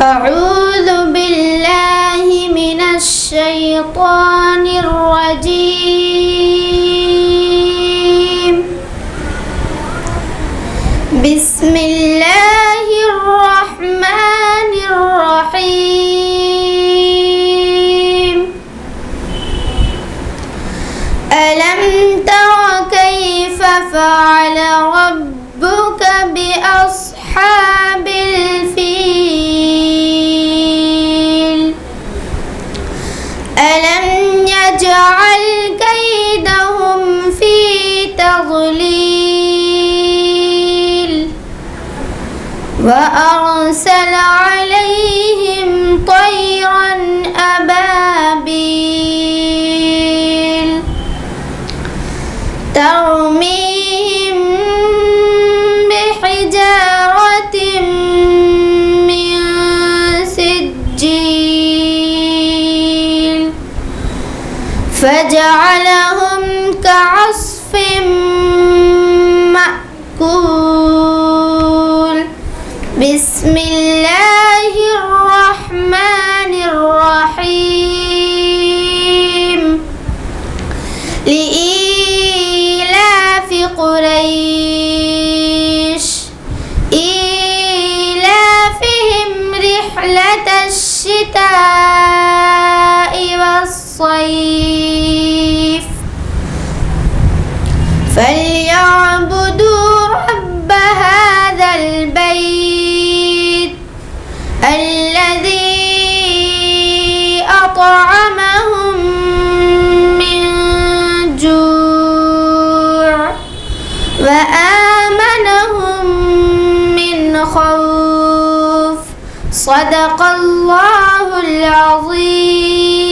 أعوذ بالله من الشيطان الرجيم. بسم الله الرحمن الرحيم. ألم تر كيف فعل ربك بأصحاب الفيل؟ ألم يجعل كيدهم في تضليل وأرسل عليهم طيرا أبابيل ترميهم بحجارة من سجيل فجعلهم كعصف مأكول. بسم الله الرحمن الرحيم. لإيلاف قريش إيلافهم رحلة الشتاء والصيف فليعبدوا رب هذا البيت الذي أطعمهم من جوع وآمنهم من خوف. صدق الله العظيم.